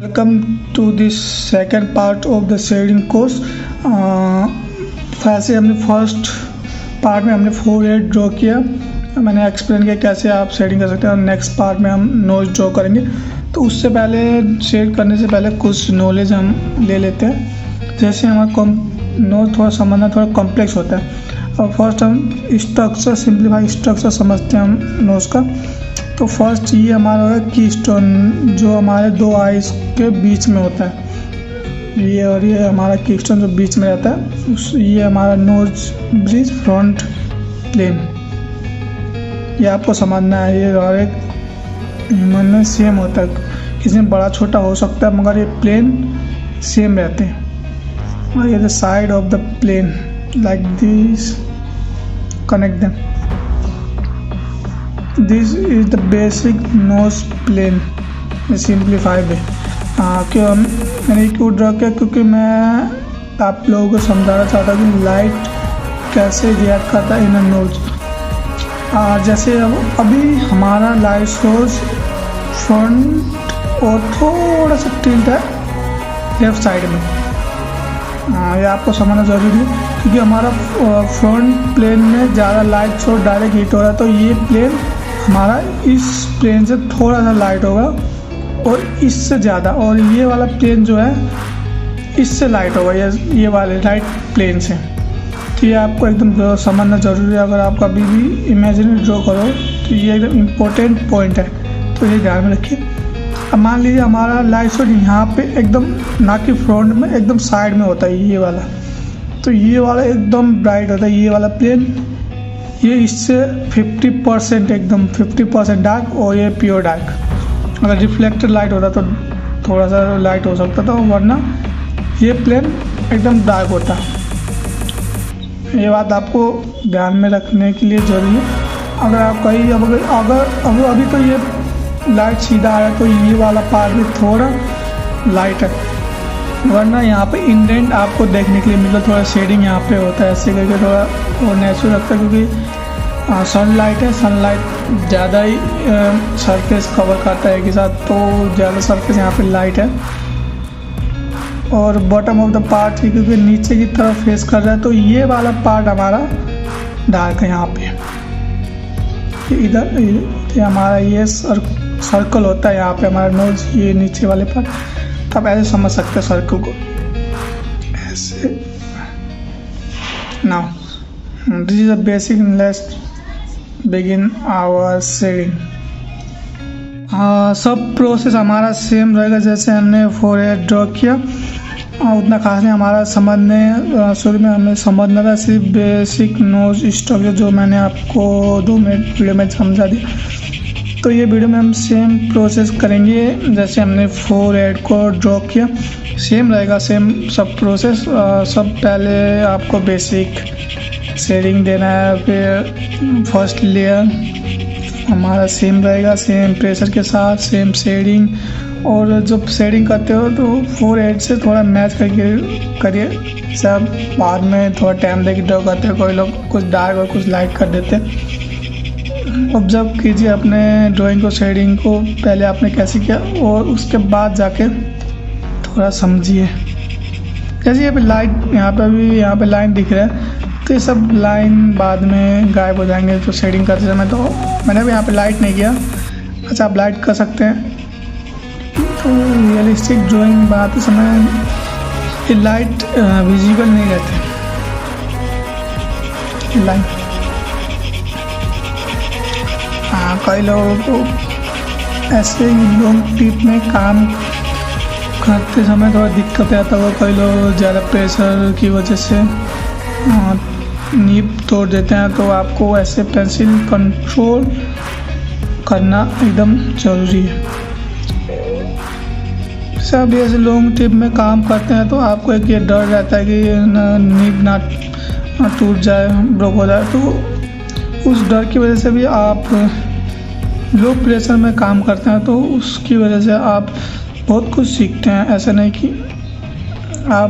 Welcome to this second part of the shading course. वैसे हमने first part में हमने फोरहेड ड्रॉ किया, मैंने एक्सप्लेन किया कैसे आप शेडिंग कर सकते हैं, और नेक्स्ट पार्ट में हम नोज ड्रॉ करेंगे। तो उससे पहले शेड करने से पहले कुछ नॉलेज हम ले लेते हैं। जैसे हमारा नोज थोड़ा समझना थोड़ा कॉम्प्लेक्स होता है, और फर्स्ट हम स्ट्रक्चर सिंप्लीफाई स्ट्रक्चर समझते हैं हम नोज का। तो फर्स्ट ये हमारा होगा की स्टोन, जो हमारे दो आईज के बीच में होता है, ये और ये हमारा की स्टोन जो बीच में रहता है, ये हमारा नोज ब्रिज फ्रंट प्लेन, ये आपको समझना है। ये हर एक ह्यूमन में सेम होता है, किसी में बड़ा छोटा हो सकता है, मगर ये प्लेन सेम रहते हैं। और ये the side of the plane like this connect them. This is the basic nose plane simplify way. क्यों मैंने क्यों ड्रॉ किया, क्योंकि मैं आप लोगों को समझाना चाहता हूँ कि लाइट कैसे रिएक्ट करता है इन अ नोज। जैसे अभी हमारा लाइट सोर्स फ्रंट और थोड़ा सा टिल्ट है लेफ्ट साइड में। ये आपको समझना ज़रूरी है, क्योंकि हमारा फ्रंट प्लेन में ज़्यादा लाइट सोर्स डायरेक्ट हीट हो रहा है, तो ये प्लेन हमारा इस प्लेन से थोड़ा सा लाइट होगा और इससे ज़्यादा, और ये वाला प्लेन जो है इससे लाइट होगा, ये वाले लाइट प्लेन से। तो ये आपको एकदम समझना ज़रूरी है। अगर आप कभी भी इमेजिनरी ड्रॉ करो तो ये एकदम इम्पोर्टेंट पॉइंट है, तो ये ध्यान में रखिए। अब मान लीजिए हमारा लाइट सोर्स यहाँ पे एकदम ना कि फ्रंट में, एकदम साइड में होता है ये वाला, तो ये वाला एकदम ब्राइट होता है, ये वाला प्लेन, ये इससे 50% एकदम 50% डार्क, और ये प्योर डार्क। अगर रिफ्लेक्टेड लाइट होता तो थोड़ा सा लाइट हो सकता था, वरना ये प्लेन एकदम डार्क होता। ये बात आपको ध्यान में रखने के लिए ज़रूरी है। अगर आप कहीं अगर अभी तो ये लाइट सीधा आया तो ये वाला पार्ट भी थोड़ा लाइट है, वरना यहाँ पे इंडेंट आपको देखने के लिए मिला, थोड़ा शेडिंग यहाँ पे होता है, ऐसे करके थोड़ा और नेचुरल लगता है, क्योंकि सनलाइट है, सनलाइट ज़्यादा ही सरफेस कवर करता है एक साथ, तो ज़्यादा सरफेस यहाँ पे लाइट है। और बॉटम ऑफ द पार्ट क्योंकि नीचे की तरफ फेस कर रहा है, तो ये वाला पार्ट हमारा डार्क है यहाँ पे। इधर ये हमारा ये सर्कल होता है, यहाँ पे हमारा नोज, ये नीचे वाले पार्ट, तो आप ऐसे समझ सकते हैं सर्कल को ऐसे। Now this is a basic, let's begin our shading. सब प्रोसेस हमारा सेम रहेगा, जैसे हमने फोरहेड ड्रॉ किया उतना खास नहीं। हमारा समझने शुरू में हमें समझना था सिर्फ बेसिक नोज स्ट्रक्चर, जो मैंने आपको 2 मिनट वीडियो में समझा दिया। तो ये वीडियो में हम सेम प्रोसेस करेंगे, जैसे हमने फोरहेड को ड्रॉ किया सेम रहेगा, सेम सब प्रोसेस। सब पहले आपको बेसिक शेडिंग देना है, फिर फर्स्ट लेयर हमारा सेम रहेगा, सेम प्रेशर के साथ सेम शेडिंग। और जब शेडिंग करते हो तो फोरहेड से थोड़ा मैच करके करिए, सब बाद में थोड़ा टाइम लेके ड्रॉ करते हैं, कोई लोग कुछ डार्क और कुछ लाइट कर देते हैं। ऑब्जर्व कीजिए अपने ड्राइंग को, शेडिंग को पहले आपने कैसे किया, और उसके बाद जाके थोड़ा समझिए। जैसे यहाँ पे लाइन दिख रहा है, तो ये सब लाइन बाद में गायब हो जाएंगे तो शेडिंग करते समय। तो मैंने भी यहाँ पे लाइट नहीं किया। अच्छा, आप लाइट कर सकते हैं। तो रियलिस्टिक ड्राइंग बनाते समय ये लाइट विजिबल नहीं रहते लाइट। कई लोगों को ऐसे लॉन्ग टिप में काम करते समय थोड़ा दिक्कत आता है, कई लोग ज़्यादा प्रेशर की वजह से नीब तोड़ देते हैं, तो आपको ऐसे पेंसिल कंट्रोल करना एकदम ज़रूरी है। सब ऐसे लॉन्ग टिप में काम करते हैं तो आपको एक ये डर रहता है कि नीब ना टूट जाए, ब्रेक हो जाए, तो उस डर की वजह से भी आप लो प्रेशर में काम करते हैं, तो उसकी वजह से आप बहुत कुछ सीखते हैं। ऐसा नहीं कि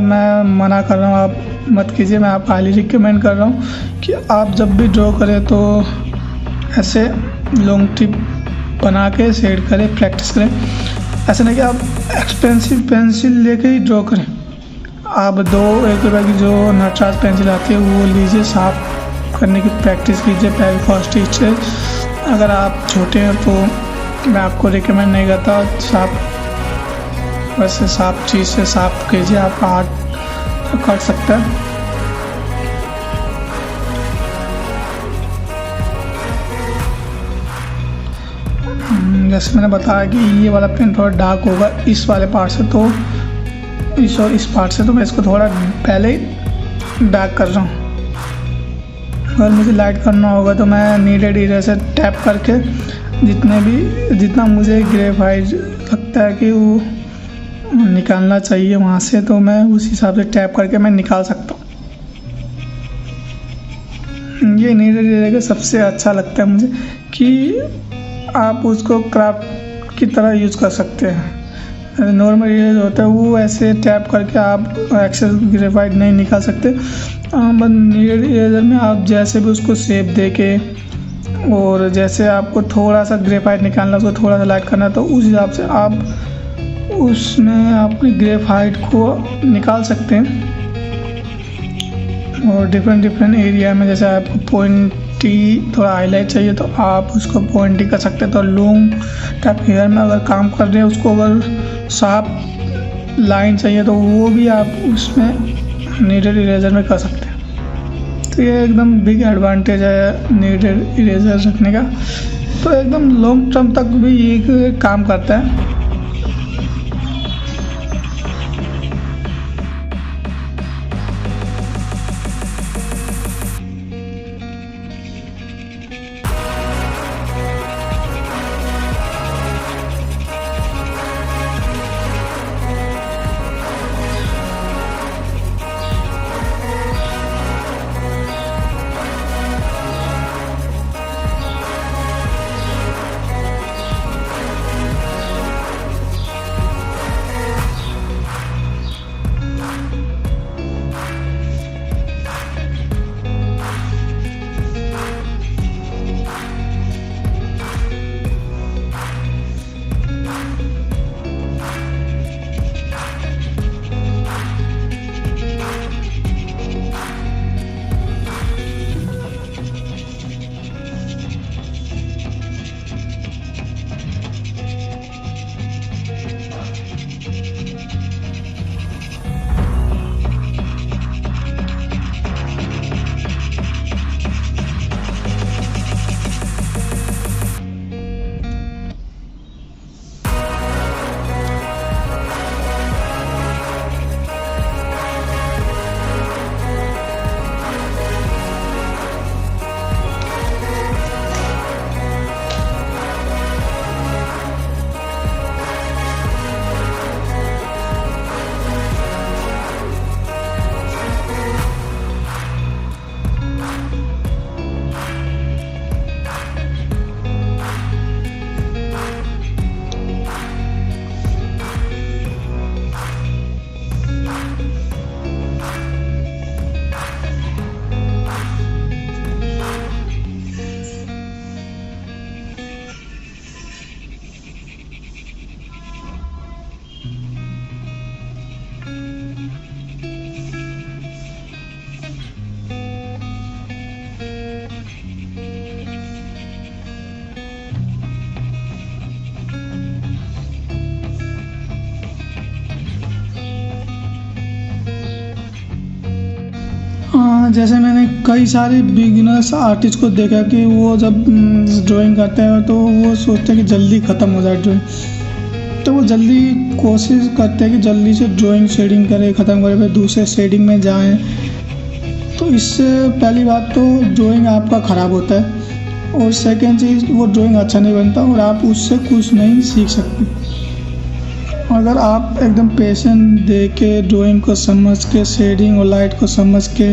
मैं मना कर रहा हूँ, आप मत कीजिए, मैं आपको हाईली रिकमेंड कर रहा हूँ कि आप जब भी ड्रॉ करें तो ऐसे लॉन्ग टिप बना के शेड करें, प्रैक्टिस करें। ऐसा नहीं कि आप एक्सपेंसिव पेंसिल लेके ही ड्रॉ करें। आप 1 रुपये की जो नटराज पेंसिल आती है वो लीजिए, साफ करने की प्रैक्टिस कीजिए पहले फर्स्ट स्टेज। अगर आप छोटे हैं तो मैं आपको रिकमेंड नहीं करता, वैसे साफ चीज़ से साफ कीजिए, आप आर्ट कर सकते हैं। जैसे मैंने बताया कि ये वाला पेन थोड़ा डार्क होगा इस वाले पार्ट से, तो इस पार्ट से, तो मैं इसको थोड़ा पहले ही डार्क कर रहा हूँ। अगर मुझे लाइट करना होगा तो मैं नीडेड इरेजर टैप करके जितना मुझे ग्रेफाइट लगता है कि वो निकालना चाहिए वहाँ से, तो मैं उस हिसाब से टैप करके मैं निकाल सकता हूँ। ये नीडेड इरेजर सबसे अच्छा लगता है मुझे कि आप उसको क्राफ्ट की तरह यूज़ कर सकते हैं। नॉर्मल इरेजर होता है वो ऐसे टैप करके आप एक्सेस ग्रेफाइट नहीं निकाल सकते, बट नीडेड इरेजर में आप जैसे भी उसको शेप दे के, और जैसे आपको थोड़ा सा ग्रेफाइट निकालना, उसको थोड़ा सा लाइट करना, तो उस हिसाब से आप उसमें अपनी ग्रेफाइट को निकाल सकते हैं। और डिफरेंट एरिया में जैसे आपको पॉइंटी थोड़ा हाईलाइट चाहिए तो आप उसको पॉइंटी कर सकते हैं। तो लॉन्ग टाइप हेयर में अगर काम कर रहे हैं, उसको अगर शार्प लाइन चाहिए तो वो भी आप उसमें नीडेड इरेजर में कर सकते हैं। तो ये एकदम बिग एडवांटेज है नीडेड इरेजर रखने का। तो एकदम लॉन्ग टर्म तक भी ये काम करता है। जैसे मैंने कई सारे बिगिनर्स आर्टिस्ट को देखा कि वो जब ड्राइंग करते हैं तो वो सोचते हैं कि जल्दी ख़त्म हो जाए ड्राइंग, तो वो जल्दी कोशिश करते हैं कि जल्दी से ड्राइंग शेडिंग करें, ख़त्म करें, फिर दूसरे शेडिंग में जाएं। तो इससे पहली बात तो ड्राइंग आपका ख़राब होता है, और सेकेंड चीज़ वो ड्राइंग अच्छा नहीं बनता और आप उससे कुछ नहीं सीख सकते। अगर आप एकदम पेशेंस दे के ड्राइंग को समझ के, शेडिंग और लाइट को समझ के,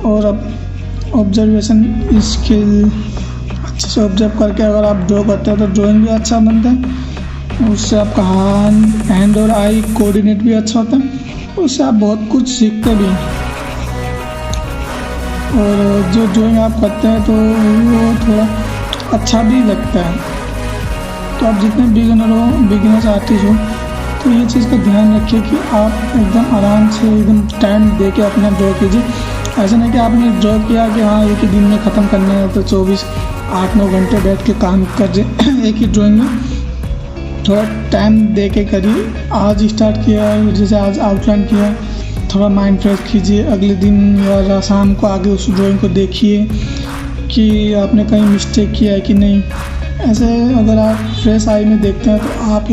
और अब ऑब्जर्वेशन स्किल अच्छे से ऑब्जर्व करके अगर आप ड्रॉ करते हैं तो ड्राइंग भी अच्छा बनता है। उससे आपका हैंड और आई कोऑर्डिनेट भी अच्छा होता है, उससे आप बहुत कुछ सीखते भी हैं। और जो ड्राइंग आप करते हैं तो वो थोड़ा अच्छा भी लगता है। तो आप जितने बिगिनर्स आर्टिस्ट हो तो ये चीज़ का ध्यान रखिए कि आप एकदम आराम से एकदम टाइम दे के अपना ड्रॉ कीजिए। ऐसा नहीं कि आपने ड्रॉ किया कि हाँ एक ही दिन में ख़त्म करना है तो 8-9 घंटे बैठ के काम कर एक ही ड्राइंग में। थोड़ा टाइम दे के करिए। आज स्टार्ट किया, जैसे आज आउटलाइन किया, थोड़ा माइंड फ्रेश कीजिए। अगले दिन या शाम को आगे उस ड्राइंग को देखिए कि आपने कहीं मिस्टेक किया है कि नहीं। ऐसे अगर आप फ्रेश आई में देखते हैं तो आप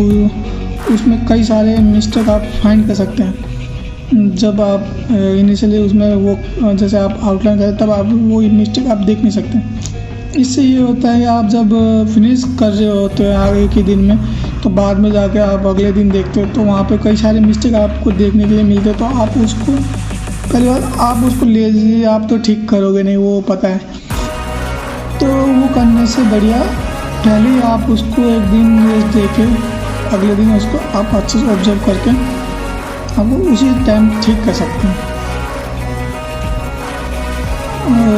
उसमें कई सारे मिस्टेक आप फाइंड कर सकते हैं। जब आप इनिशियली उसमें वो जैसे आप आउटलाइन करें तब आप वो मिस्टेक आप देख नहीं सकते। इससे ये होता है कि आप जब फिनिश कर रहे होते हैं आगे एक ही दिन में तो बाद में जाके आप अगले दिन देखते हो तो वहाँ पे कई सारे मिस्टेक आपको देखने के लिए मिलते हैं। तो आप उसको पहली बार आप उसको ले लीजिए, आप तो ठीक करोगे नहीं वो पता है। तो वो करने से बढ़िया पहले ही आप उसको एक दिन रेस्ट दे के अगले दिन उसको आप अच्छे से ऑब्जर्व करके आप उसी टाइम ठीक कर सकते हैं।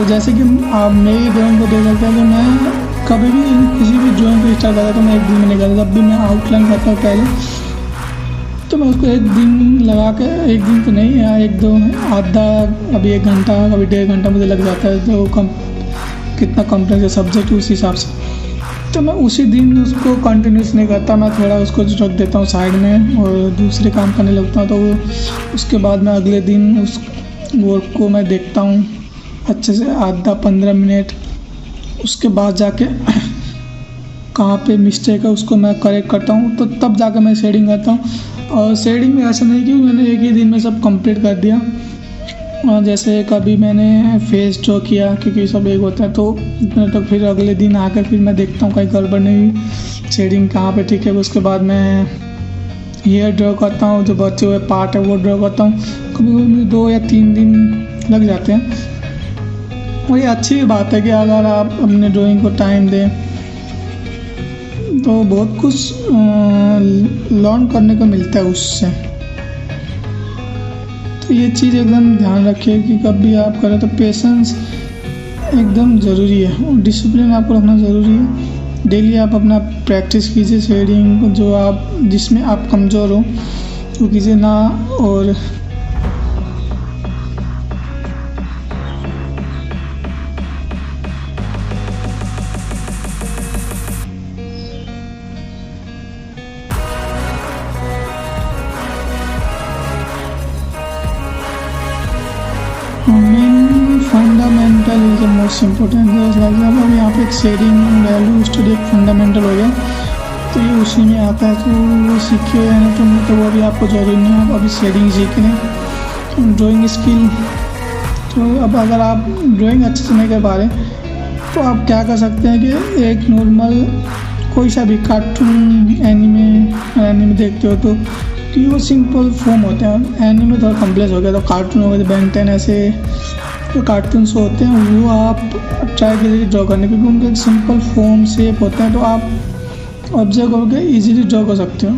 जैसे कि आप मेरी ड्राइंग को देख सकते हैं कि मैं कभी भी किसी भी ड्राइंग को स्टार्ट करता तो मैं एक दिन में नहीं करता। जब भी मैं आउटलाइन करता हूँ पहले तो मैं उसको एक दिन लगा के, एक दिन तो नहीं या 1-2 आधा, कभी 1 घंटा, कभी 1.5 घंटा मुझे लग जाता है। तो कितना कॉम्प्लेक्स है सब्जेक्ट उस हिसाब से तो मैं उसी दिन उसको कंटिन्यूस नहीं करता। मैं थोड़ा उसको रख देता हूँ साइड में और दूसरे काम करने लगता हूँ। तो उसके बाद मैं अगले दिन उस वर्क को मैं देखता हूँ अच्छे से आधा 15 मिनट। उसके बाद जाके कहाँ पे मिस्टेक है उसको मैं करेक्ट करता हूँ। तो तब जाके मैं शेडिंग करता हूँ। और शेडिंग में ऐसा नहीं कि मैंने एक ही दिन में सब कंप्लीट कर दिया। और जैसे कभी मैंने फेस ड्रॉ किया क्योंकि सब एक होता है तो फिर अगले दिन आकर फिर मैं देखता हूँ कहीं गड़बड़ नहीं हुई, शेडिंग कहाँ पे ठीक है। उसके बाद मैं हेयर ड्रॉ करता हूँ, जो बचे हुए पार्ट है वो ड्रॉ करता हूँ। कभी 2 या 3 दिन लग जाते हैं। और ये अच्छी बात है कि अगर आप अपने ड्राइंग को टाइम दें तो बहुत कुछ लर्न करने को मिलता है उससे। तो ये चीज़ एकदम ध्यान रखिए कि कभी आप करें तो पेशेंस एकदम ज़रूरी है और डिसिप्लिन आपको रखना ज़रूरी है। डेली आप अपना प्रैक्टिस कीजिए शेडिंग जो आप जिसमें आप कमज़ोर हो वो कीजिए ना। और main fundamental is the most important. अब यहाँ पे एक शेडिंग वैल्यू स्टडी एक फंडामेंटल हो गया तो ये उसी में आता है। तो वो सीखे है ना तो वो भी आपको ज़रूरी नहीं है। आप अभी शेडिंग सीख लें। ड्राइंग स्किल तो अब अगर आप ड्राइंग अच्छे से नहीं कर पा रहे तो आप क्या कर सकते हैं कि एक नॉर्मल कोई सा भी कार्टून एनिमे देखते हो तो कि वो सिंपल फॉर्म होते हैं। एनिमे थोड़ा कॉम्प्लेक्स हो गया तो कार्टून हो गए, बेन 10 ऐसे जो कार्टून्स होते हैं वो आप ट्राई कीजिए ड्रॉ करने क्योंकि उनके एक सिंपल फॉर्म शेप होते हैं तो आप ऑब्जर्व करके इजीली ड्रॉ कर सकते हो।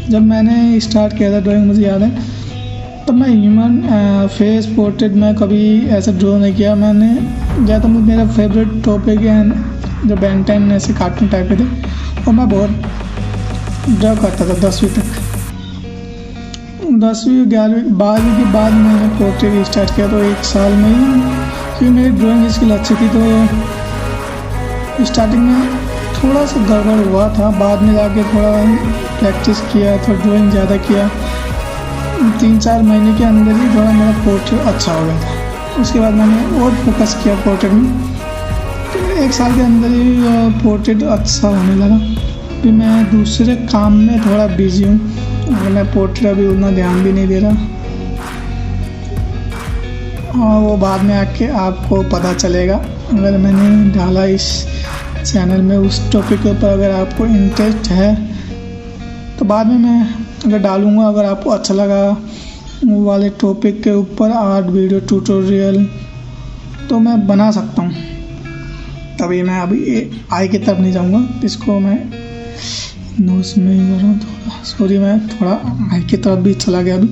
जब मैंने स्टार्ट किया था ड्राइंग मुझे याद है तब मैं ह्यूमन फेस पोर्ट्रेट में कभी ऐसा ड्रॉ नहीं किया। मैंने ज़्यादा मेरा फेवरेट टॉपिक है जो बेन 10 ऐसे कार्टून टाइप के थे और मैं बहुत ड्रॉ करता था 10वीं तक। 10वीं 11वीं 12वीं के बाद मैंने पोर्ट्रेट स्टार्ट किया तो 1 साल में ही क्योंकि मेरी ड्राइंग स्किल अच्छी थी तो स्टार्टिंग में थोड़ा सा गड़बड़ हुआ था। बाद में जाके थोड़ा प्रैक्टिस किया, थोड़ा ड्राइंग ज़्यादा किया। 3-4 महीने के अंदर ही थोड़ा मेरा पोर्ट्रेट अच्छा हो गया था। उसके बाद मैंने और फोकस किया पोर्ट्रेट में तो 1 साल के अंदर ही पोर्ट्रेट अच्छा होने लगा। फिर मैं दूसरे काम में थोड़ा बिजी हूँ और मैं पोर्ट्रेट अभी उतना ध्यान भी नहीं दे रहा और वो बाद में आके आपको पता चलेगा अगर मैंने डाला इस चैनल में उस टॉपिक के ऊपर। अगर आपको इंटरेस्ट है तो बाद में मैं अगर डालूँगा, अगर आपको अच्छा लगा वो वाले टॉपिक के ऊपर आर्ट वीडियो ट्यूटोरियल तो मैं बना सकता हूँ। तभी मैं अभी आई की तरफ नहीं जाऊँगा, इसको मैं नोट्स में ही कर रहा हूँ थोड़ा। सॉरी मैं थोड़ा आई की तरफ भी चला गया अभी।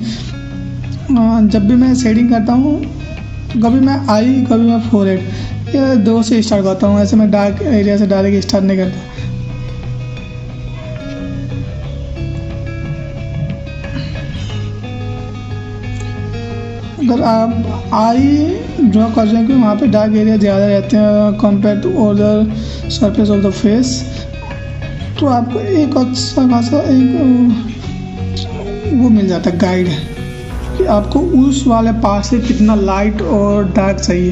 जब भी मैं शेडिंग करता हूँ कभी मैं आई कभी मैं फोरहेड या 2 से स्टार्ट करता हूँ। ऐसे मैं डार्क एरिया से डायरेक्ट स्टार्ट नहीं करता। अगर आप आई ड्रॉ कर रहे हैं कि वहाँ पे डार्क एरिया ज़्यादा रहते हैं compare to other surface of the face, तो आपको एक अच्छा खासा एक वो मिल जाता है गाइड कि आपको उस वाले पार्ट से कितना लाइट और डार्क चाहिए।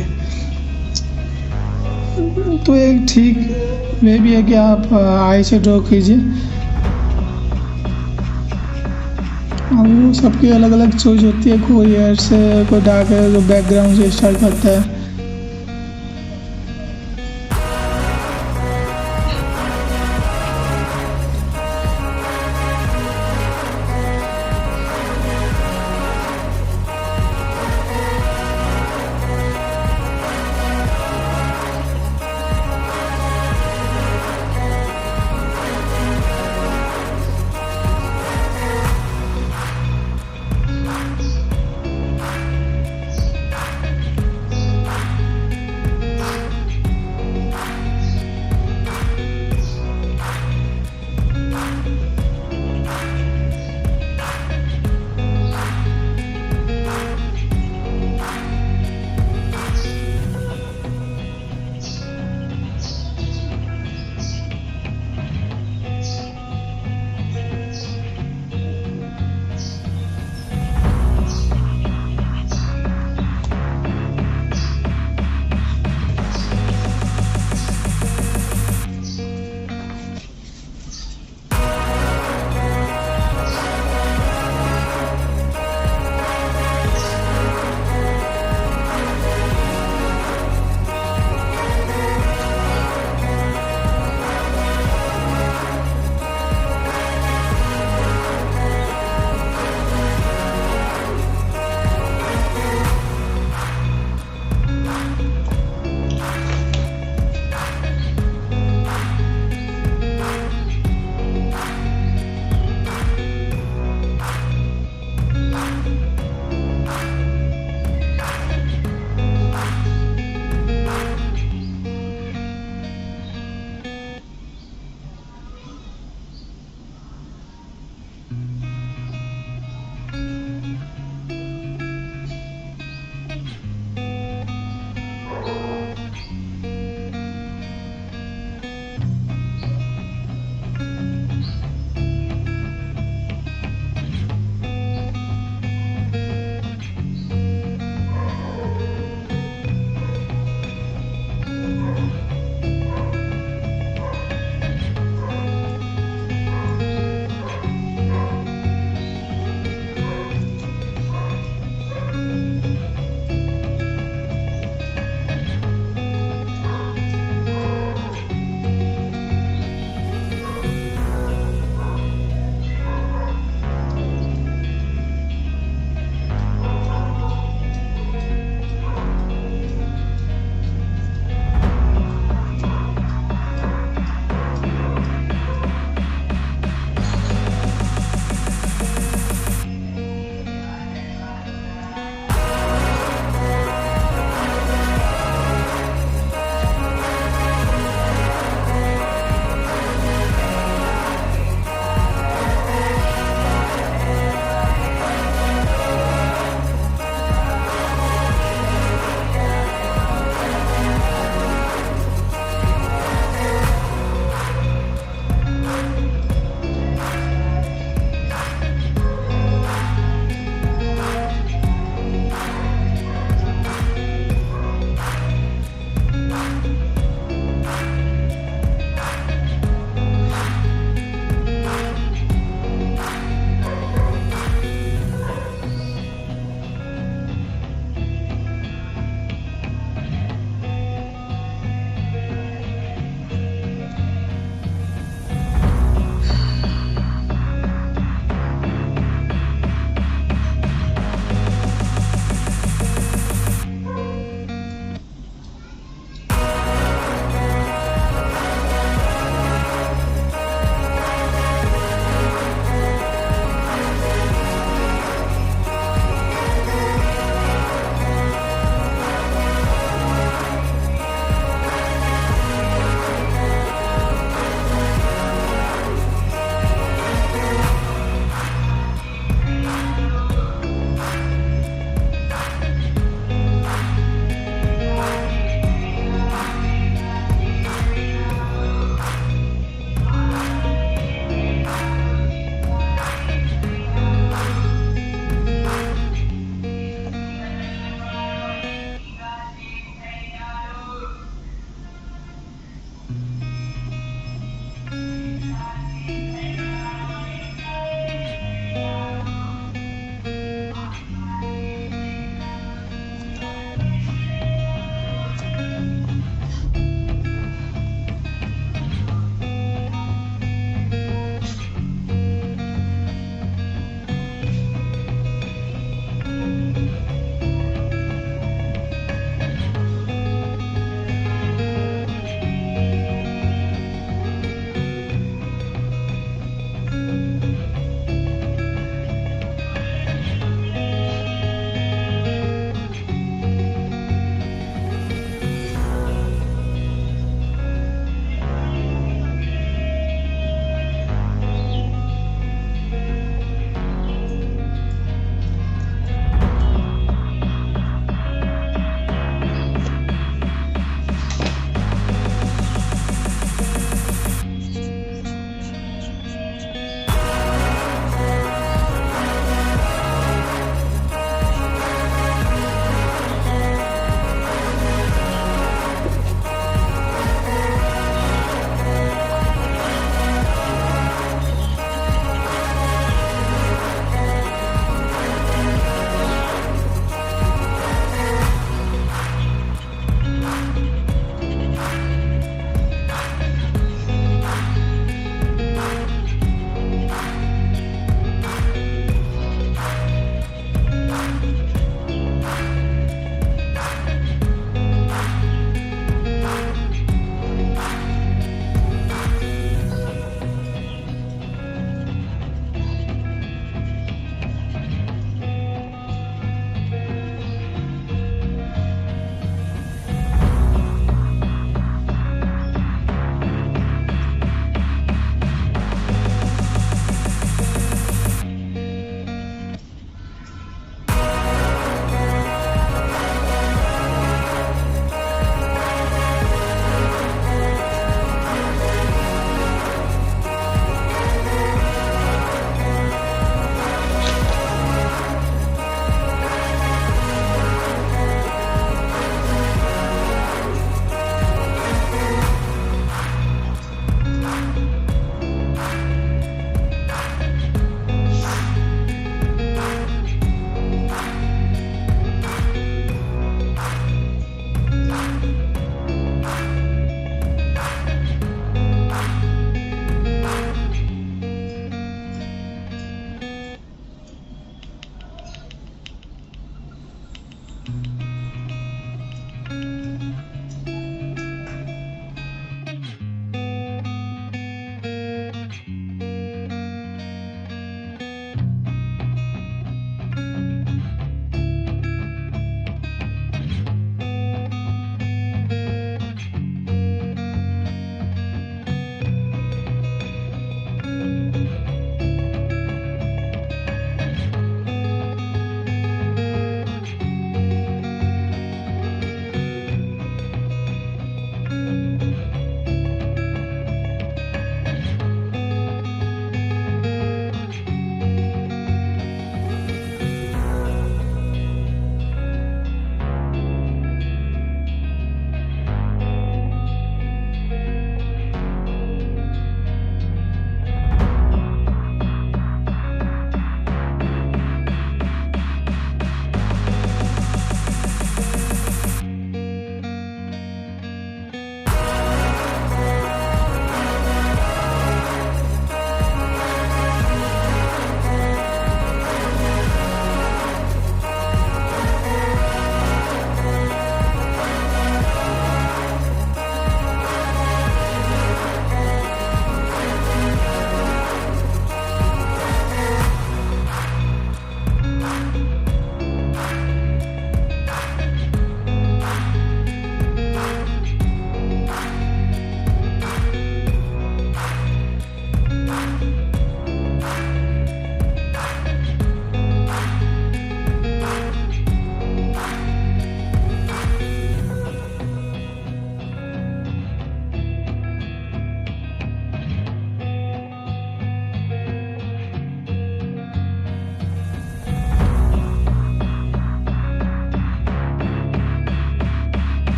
तो एक ठीक वे भी है कि आप आई से ड्रॉ कीजिए। अब वो सबकी अलग अलग चॉइस होती है, कोई एयर से, कोई डार्क है जो बैकग्राउंड से स्टार्ट करता है,